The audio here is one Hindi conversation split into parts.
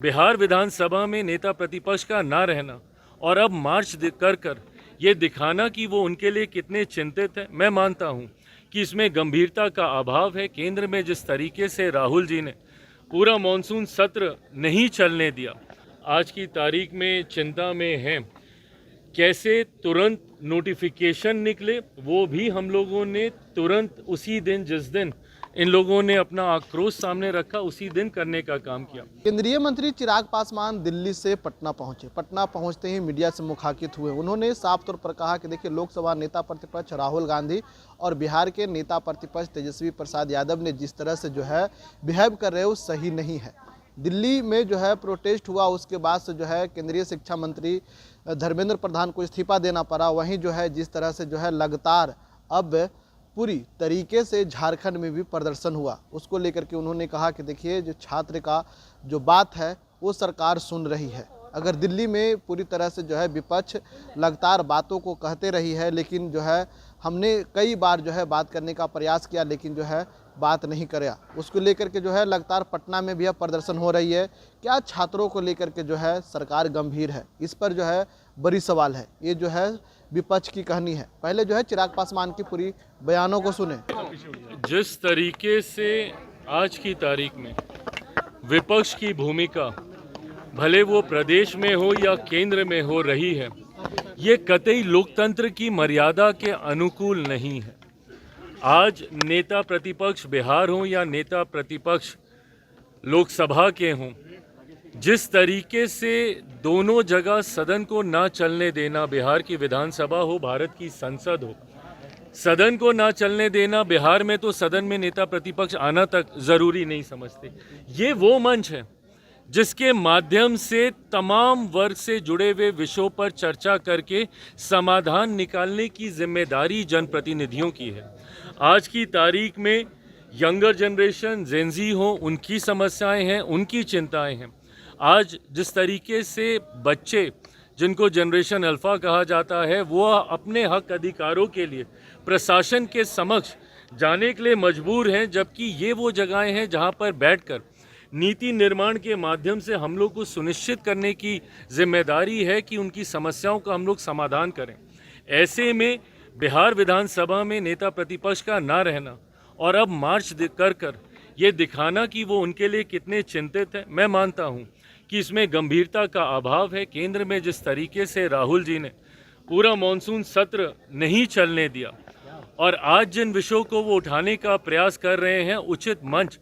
बिहार विधानसभा में नेता प्रतिपक्ष का ना रहना और अब मार्च कर ये दिखाना कि वो उनके लिए कितने चिंतित हैं। मैं मानता हूं कि इसमें गंभीरता का अभाव है। केंद्र में जिस तरीके से राहुल जी ने पूरा मॉनसून सत्र नहीं चलने दिया, आज की तारीख में चिंता में हैं। कैसे तुरंत नोटिफिकेशन निकले, वो भी हम लोगों ने तुरंत उसी दिन, जिस दिन इन लोगों ने अपना आक्रोश सामने रखा, उसी दिन करने का काम किया। केंद्रीय मंत्री चिराग पासवान दिल्ली से पटना पहुंचे। पटना पहुंचते ही मीडिया से मुखातिब हुए। उन्होंने साफ तौर पर कहा कि देखिए, लोकसभा नेता प्रतिपक्ष राहुल गांधी और बिहार के नेता प्रतिपक्ष तेजस्वी प्रसाद यादव ने जिस तरह से बिहेव कर रहे हो, सही नहीं है। दिल्ली में प्रोटेस्ट हुआ, उसके बाद से केंद्रीय शिक्षा मंत्री धर्मेंद्र प्रधान को इस्तीफा देना पड़ा। वहीं जिस तरह से लगातार अब पूरी तरीके से झारखंड में भी प्रदर्शन हुआ, उसको लेकर के उन्होंने कहा कि देखिए, जो छात्र का जो बात है वो सरकार सुन रही है। अगर दिल्ली में पूरी तरह से विपक्ष लगातार बातों को कहते रही है, लेकिन हमने कई बार बात करने का प्रयास किया, लेकिन बात नहीं कराया। उसको लेकर के लगातार पटना में भी अब प्रदर्शन हो रही है। क्या छात्रों को लेकर के सरकार गंभीर है? इस पर बड़ी सवाल है। ये विपक्ष की कहानी है। पहले चिराग पासवान की पूरी बयानों को सुने। जिस तरीके से आज की तारीख में विपक्ष की भूमिका, भले वो प्रदेश में हो या केंद्र में हो रही है, ये कतई लोकतंत्र की मर्यादा के अनुकूल नहीं है। आज नेता प्रतिपक्ष बिहार हो या नेता प्रतिपक्ष लोकसभा के हों, जिस तरीके से दोनों जगह सदन को ना चलने देना, बिहार की विधानसभा हो, भारत की संसद हो, सदन को ना चलने देना, बिहार में तो सदन में नेता प्रतिपक्ष आना तक जरूरी नहीं समझते। ये वो मंच है जिसके माध्यम से तमाम वर्ग से जुड़े हुए विषयों पर चर्चा करके समाधान निकालने की जिम्मेदारी जनप्रतिनिधियों की है। आज की तारीख में यंगर जनरेशन, जेनजी हो, उनकी समस्याएं हैं, उनकी चिंताएं हैं। आज जिस तरीके से बच्चे, जिनको जनरेशन अल्फा कहा जाता है, वो अपने हक अधिकारों के लिए प्रशासन के समक्ष जाने के लिए मजबूर हैं, जबकि ये वो जगहें हैं जहां पर बैठकर नीति निर्माण के माध्यम से हम लोग को सुनिश्चित करने की जिम्मेदारी है कि उनकी समस्याओं का हम लोग समाधान करें। ऐसे में बिहार विधानसभा में नेता प्रतिपक्ष का ना रहना और अब मार्च कर ये दिखाना कि वो उनके लिए कितने चिंतित हैं, मैं मानता हूं कि इसमें गंभीरता का अभाव है। केंद्र में जिस तरीके से राहुल जी ने पूरा मॉनसून सत्र नहीं चलने दिया और आज जिन विषयों को वो उठाने का प्रयास कर रहे हैं, उचित मंच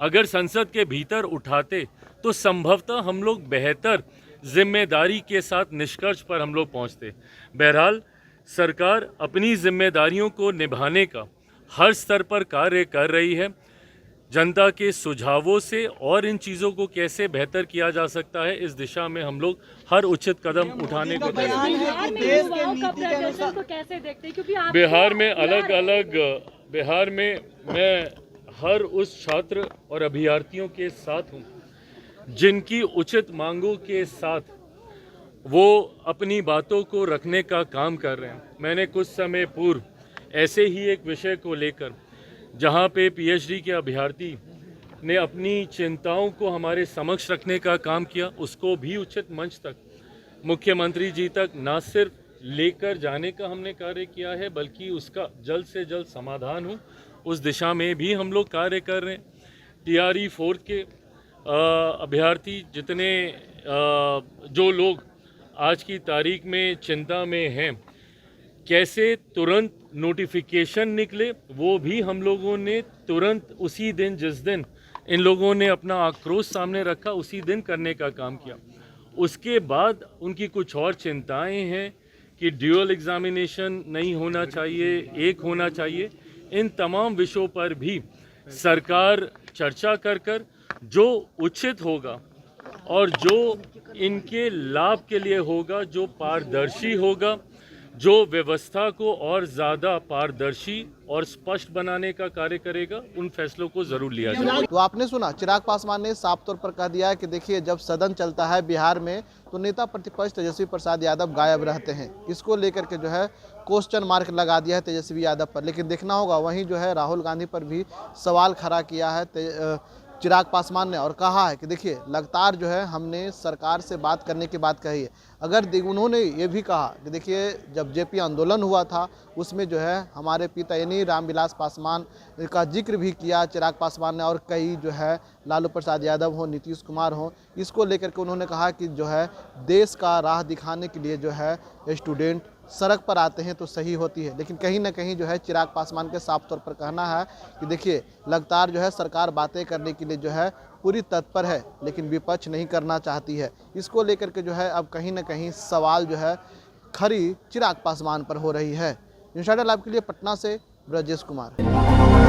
अगर संसद के भीतर उठाते तो संभवतः हम लोग बेहतर जिम्मेदारी के साथ निष्कर्ष पर हम लोग पहुंचते। बहरहाल सरकार अपनी जिम्मेदारियों को निभाने का हर स्तर पर कार्य कर रही है। जनता के सुझावों से और इन चीज़ों को कैसे बेहतर किया जा सकता है, इस दिशा में हम लोग हर उचित कदम उठाने को तैयार हैं। बिहार में मैं हर उस छात्र और अभ्यर्थियों के साथ हूँ जिनकी उचित मांगों के साथ वो अपनी बातों को रखने का काम कर रहे हैं। मैंने कुछ समय पूर्व ऐसे ही एक विषय को लेकर, जहाँ पे पीएचडी के अभ्यर्थी ने अपनी चिंताओं को हमारे समक्ष रखने का काम किया, उसको भी उचित मंच तक, मुख्यमंत्री जी तक ना सिर्फ लेकर जाने का हमने कार्य किया है, बल्कि उसका जल्द से जल्द समाधान हो, उस दिशा में भी हम लोग कार्य कर रहे हैं। टीआरई 4 के अभ्यर्थी, जितने जो लोग आज की तारीख में चिंता में हैं, कैसे तुरंत नोटिफिकेशन निकले, वो भी हम लोगों ने तुरंत उसी दिन, जिस दिन इन लोगों ने अपना आक्रोश सामने रखा, उसी दिन करने का काम किया। उसके बाद उनकी कुछ और चिंताएं हैं कि ड्यूअल एग्जामिनेशन नहीं होना चाहिए, एक होना चाहिए। इन तमाम विषयों पर भी सरकार चर्चा कर जो उचित होगा और जो इनके लाभ के लिए होगा, जो पारदर्शी होगा, जो व्यवस्था को और ज़्यादा पारदर्शी और स्पष्ट बनाने का कार्य करेगा, उन फैसलों को जरूर लिया जाए। तो आपने सुना, चिराग पासवान ने साफ तौर पर कह दिया है कि देखिए, जब सदन चलता है बिहार में तो नेता प्रतिपक्ष तेजस्वी प्रसाद यादव गायब रहते हैं। इसको लेकर के क्वेश्चन मार्क लगा दिया है तेजस्वी यादव पर। लेकिन देखना होगा, वहीं राहुल गांधी पर भी सवाल खड़ा किया है चिराग पासवान ने और कहा है कि देखिए लगातार जो है हमने सरकार से बात करने की बात कही है। अगर उन्होंने ये भी कहा कि देखिए जब जेपी आंदोलन हुआ था उसमें जो है हमारे पिता यानी रामविलास पासवान का जिक्र भी किया चिराग पासवान ने, और कई जो है लालू प्रसाद यादव हो, नीतीश कुमार हो, इसको लेकर के उन्होंने कहा कि जो है देश का राह दिखाने के लिए जो है स्टूडेंट सड़क पर आते हैं तो सही होती है। लेकिन कहीं ना कहीं जो है चिराग पासवान के साफ तौर पर कहना है कि देखिए लगातार जो है सरकार बातें करने के लिए जो है पूरी तत्पर है, लेकिन विपक्ष नहीं करना चाहती है। इसको लेकर के जो है अब कहीं ना कहीं सवाल जो है खरी चिराग पासवान पर हो रही है। न्यूज़ लाइव के लिए पटना से ब्रजेश कुमार।